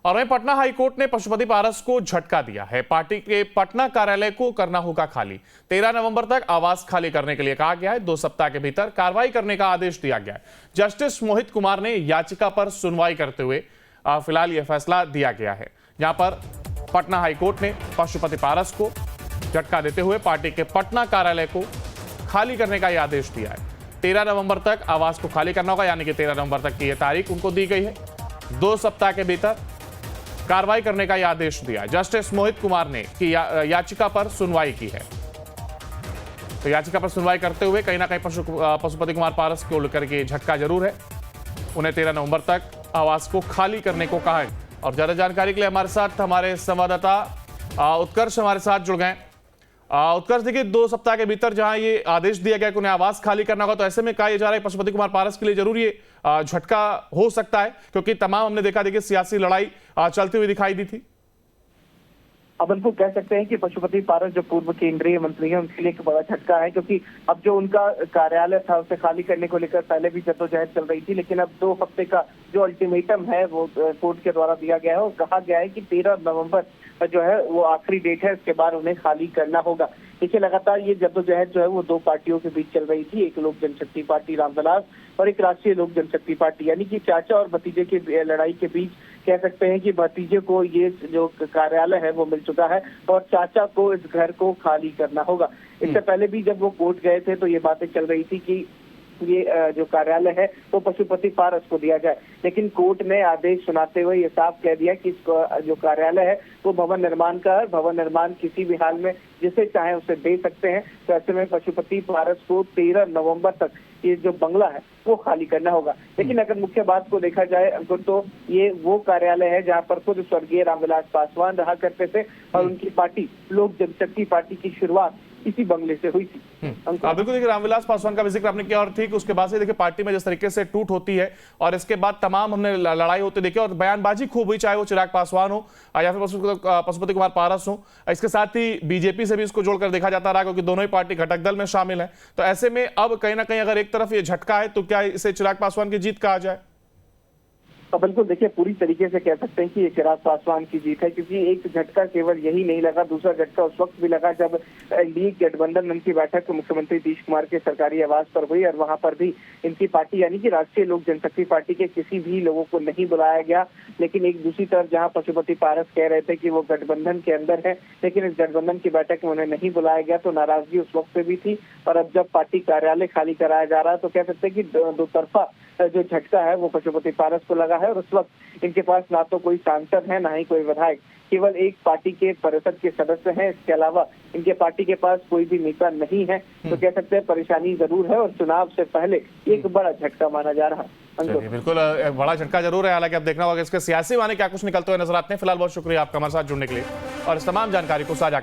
और वहीं पटना हाईकोर्ट ने पशुपति पारस को झटका दिया है। पार्टी के पटना कार्यालय को करना होगा खाली। 13 नवंबर तक आवास खाली करने के लिए कहा गया है। 2 सप्ताह के भीतर कार्रवाई करने का आदेश दिया गया है। जस्टिस मोहित कुमार ने याचिका पर सुनवाई करते हुए फिलहाल यह फैसला दिया गया है। यहां पर पटना हाईकोर्ट ने पशुपति पारस को झटका देते हुए पार्टी के पटना कार्यालय को खाली करने का यह आदेश दिया है। 13 नवंबर तक आवास को खाली करना होगा, यानी कि 13 नवंबर तक की यह तारीख उनको दी गई है। 2 सप्ताह के भीतर कार्रवाई करने का यह आदेश दिया है। जस्टिस मोहित कुमार ने की याचिका पर सुनवाई की है। तो याचिका पर सुनवाई करते हुए कहीं ना कहीं पशुपति कुमार पारस को लेकर के झटका जरूर है। उन्हें 13 नवंबर तक आवास को खाली करने को कहा है। और ज्यादा जानकारी के लिए हमारे साथ हमारे संवाददाता उत्कर्ष हमारे साथ जुड़ गए। उत्कर्ष, देखिए 2 सप्ताह के भीतर जहां ये आदेश दिया गया कि उन्हें आवास खाली करना होगा, तो ऐसे में कहा जा रहा है पशुपति कुमार पारस के लिए जरूर ये झटका हो सकता है, क्योंकि तमाम हमने देखा देखिए सियासी लड़ाई चलती हुई दिखाई दी थी। अब उनको कह सकते हैं कि पशुपति पारस जो पूर्व केंद्रीय मंत्री हैं उनके लिए एक बड़ा झटका है, क्योंकि अब जो उनका कार्यालय था उसे खाली करने को लेकर पहले भी जद्दोजहद चल रही थी, लेकिन अब 2 हफ्ते का जो अल्टीमेटम है वो कोर्ट के द्वारा दिया गया है और कहा गया है कि 13 नवंबर जो है वो आखिरी डेट है, इसके बाद उन्हें खाली करना होगा। देखिए लगातार ये जद्दोजहद जो है वो 2 पार्टियों के बीच चल रही थी, एक लोक जनशक्ति पार्टी रामविलास और एक राष्ट्रीय लोक जनशक्ति पार्टी, यानी कि चाचा और भतीजे की लड़ाई के बीच कह सकते हैं कि भतीजे को ये जो कार्यालय है वो मिल चुका है और चाचा को इस घर को खाली करना होगा। इससे पहले भी जब वो कोर्ट गए थे तो ये बातें चल रही थी कि ये जो कार्यालय है वो पशुपति पारस को दिया जाए, लेकिन कोर्ट ने आदेश सुनाते हुए ये साफ कह दिया कि जो कार्यालय है वो भवन निर्माण का है। भवन निर्माण किसी भी हाल में जिसे चाहे उसे दे सकते हैं। तो ऐसे में पशुपति पारस को 13 नवंबर तक ये जो बंगला है वो खाली करना होगा। लेकिन अगर मुख्य बात को देखा जाए अंकुर, तो ये वो कार्यालय है जहाँ पर खुद स्वर्गीय रामविलास पासवान रहा करते थे और उनकी पार्टी लोक जनशक्ति पार्टी की शुरुआत इसी बंगले से हुई थी। बिल्कुल, देखिए रामविलास पासवान का भी जिक्र आपने किया और ठीक उसके बाद से देखिए पार्टी में जिस तरीके से टूट होती है और इसके बाद तमाम हमने लड़ाई होते देखे और बयानबाजी खूब हुई, चाहे वो चिराग पासवान हो या फिर पशुपति कुमार पारस हो। इसके साथ ही बीजेपी से भी इसको जोड़कर देखा जाता रहा, क्योंकि दोनों ही पार्टी घटक दल में शामिल है। तो ऐसे में अब कहीं ना कहीं अगर एक तरफ ये झटका है तो क्या इसे चिराग पासवान की जीत कहा जाए? तो बिल्कुल देखिए पूरी तरीके से कह सकते हैं कि ये चिराग पासवान की जीत है, क्योंकि एक झटका केवल यही नहीं लगा, दूसरा झटका उस वक्त भी लगा जब एनडीए गठबंधन की बैठक मुख्यमंत्री नीतीश कुमार के सरकारी आवास पर हुई और वहां पर भी इनकी पार्टी यानी कि राष्ट्रीय लोक जनशक्ति पार्टी के किसी भी लोगों को नहीं बुलाया गया। लेकिन एक दूसरी तरफ जहां पशुपति पारस कह रहे थे कि वो गठबंधन के अंदर है, लेकिन इस गठबंधन की बैठक में उन्हें नहीं बुलाया गया, तो नाराजगी उस वक्त से भी थी। और अब जब पार्टी कार्यालय खाली कराया जा रहा है तो कह सकते हैं कि दो तरफा जो झटका है वो पशुपति पारस को लगा है। और उस वक्त इनके पास ना तो कोई सांसद है ना ही कोई विधायक, केवल एक पार्टी के परिषद के सदस्य हैं। इसके अलावा इनके पार्टी के पास कोई भी नेता नहीं है। तो कह सकते हैं परेशानी जरूर है और चुनाव से पहले एक बड़ा झटका माना जा रहा है। बिल्कुल बड़ा झटका जरूर है, हालांकि अब देखना होगा इसके सियासी माने क्या कुछ निकलते हुए नजर आते हैं। फिलहाल बहुत शुक्रिया आपका हमारे साथ जुड़ने के लिए और इस तमाम जानकारी को साझा